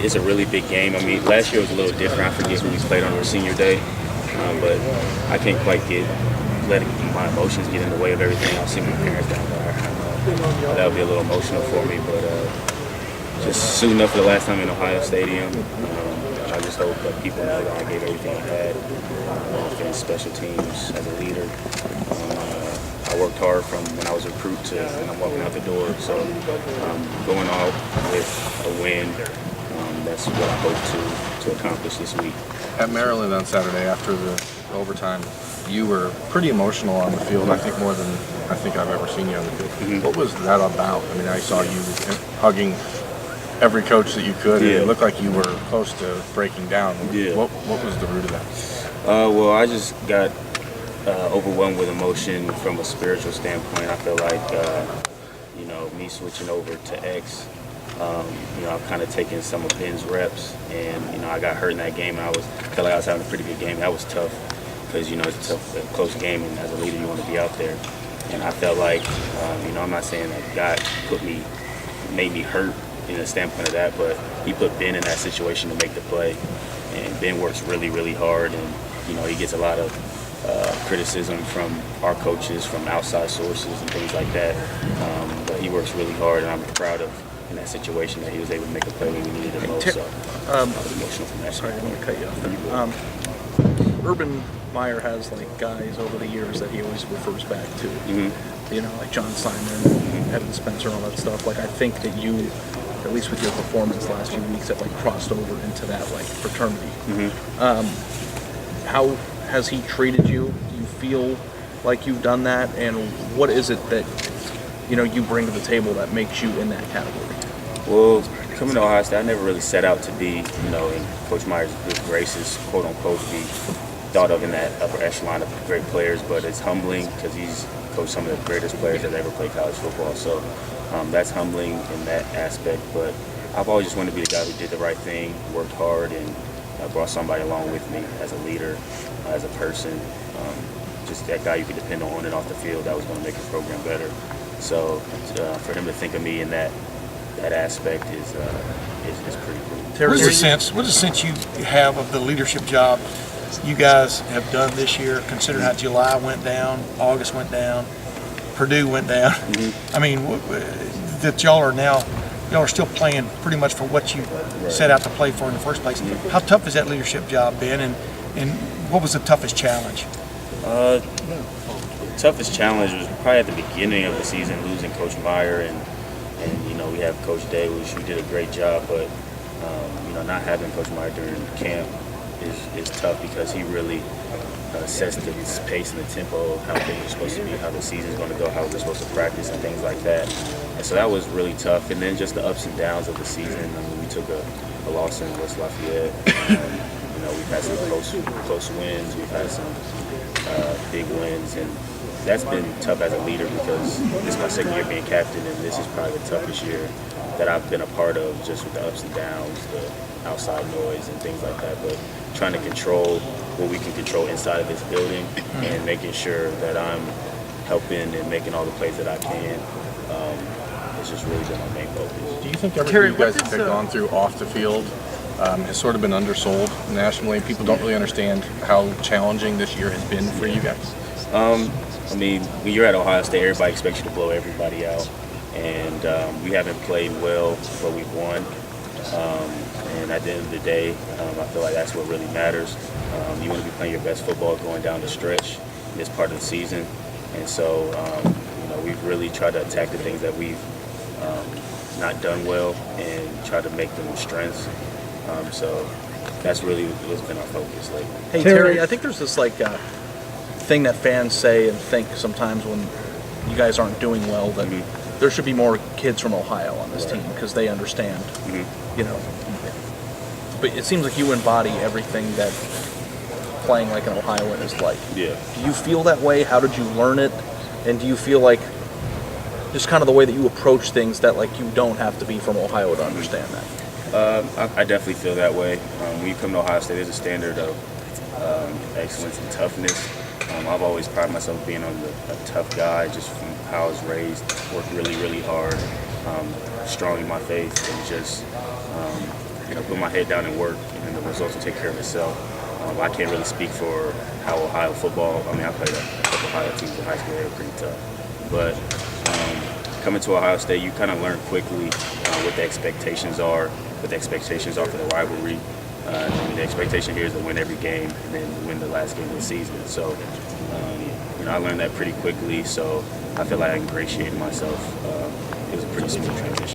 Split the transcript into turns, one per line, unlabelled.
It's a really big game. I mean, last year was a little different. I forget who we played on our senior day, but I can't quite let my emotions get in the way of everything. I'll see my parents down there. That'll be a little emotional for me, but just suiting up for the last time in Ohio Stadium. I just hope that people know that I gave everything I had. Offense, special teams, as a leader. I worked hard from when I was a recruit to when I'm walking out the door. So going out with a win, that's what I hope to accomplish this week.
At Maryland on Saturday after the overtime, you were pretty emotional on the field, I think more than I think I've ever seen you on the field. Mm-hmm. What was that about? I mean, I saw you hugging every coach that you could, and it looked like you were close to breaking down.
Yeah.
What was the root of that?
Well, I just got overwhelmed with emotion from a spiritual standpoint. I feel like, me switching over to X, I've kind of taken some of Ben's reps, and, I got hurt in that game, and I felt like I was having a pretty good game. That was tough because, it's a close game, and as a leader, you want to be out there. And I felt like, I'm not saying that God made me hurt in the standpoint of that, but he put Ben in that situation to make the play. And Ben works really, really hard, and, he gets a lot of criticism from our coaches, from outside sources and things like that. But he works really hard, and I'm proud of in that situation that he was able to make a play when we needed it most. So I was emotional from that.
Sorry, I didn't want to cut you off. Urban Meyer has guys over the years that he always refers back to. Mm-hmm. Like John Simon, Evan Spencer, all that stuff. I think that you, at least with your performance last few weeks, have crossed over into that fraternity. Mm-hmm. How has he treated you? Do you feel like you've done that? And what is it that you bring to the table that makes you in that category?
Well, coming to Ohio State, I never really set out to be, in Coach Meyer's good graces, quote unquote, be thought of in that upper echelon of great players. But it's humbling because he's coached some of the greatest players that ever played college football. So that's humbling in that aspect. But I've always just wanted to be the guy who did the right thing, worked hard, and brought somebody along with me as a leader, as a person. Just that guy you could depend on and off the field that was going to make the program better. So for him to think of me in that aspect is pretty cool.
What is the sense you have of the leadership job you guys have done this year, considering how July went down, August went down, Purdue went down? Mm-hmm. I mean, that y'all are still playing pretty much for what you set out to play for in the first place. Mm-hmm. How tough has that leadership job been, and what was the toughest challenge?
The toughest challenge was probably at the beginning of the season, losing Coach Meyer, and we have Coach Day, which we did a great job, but not having Coach Meyer during camp is tough because he really sets the pace and the tempo of how things are supposed to be, how the season's going to go, how we're supposed to practice and things like that. And so that was really tough. And then just the ups and downs of the season. I mean, we took a loss in West Lafayette. We've had some close wins. We've had some big wins, and that's been tough as a leader because this is my second year being captain, and this is probably the toughest year that I've been a part of, just with the ups and downs, the outside noise and things like that. But trying to control what we can control inside of this building and making sure that I'm helping and making all the plays that I can, it's just really been my main focus.
Do you think everything you guys have gone through off the field has sort of been undersold nationally? People don't really understand how challenging this year has been for you guys.
I mean, when you're at Ohio State, everybody expects you to blow everybody out. And we haven't played well, but we've won. And at the end of the day, I feel like that's what really matters. You want to be playing your best football going down the stretch in this part of the season. And so, we've really tried to attack the things that we've not done well and try to make them strengths. So that's really what's been our focus lately.
Hey, Terry, I think there's this thing that fans say and think sometimes when you guys aren't doing well that there should be more kids from Ohio on this team because they understand, But it seems like you embody everything that playing like an Ohioan is like.
Yeah.
Do you feel that way? How did you learn it? And do you feel like just kind of the way that you approach things that you don't have to be from Ohio to understand that?
I definitely feel that way. When you come to Ohio State, there's a standard of excellence and toughness. I've always prided myself being a tough guy, just from how I was raised, worked really, really hard, strong in my faith, and just put my head down and work, and the results will take care of itself. I can't really speak for how Ohio football. I mean, I played a couple Ohio teams in high school; they were pretty tough. But coming to Ohio State, you kind of learn quickly what the expectations are, for the rivalry. The expectation here is to win every game and then win the last game of the season. So, I learned that pretty quickly. So I feel like I ingratiated myself. It was a pretty smooth transition.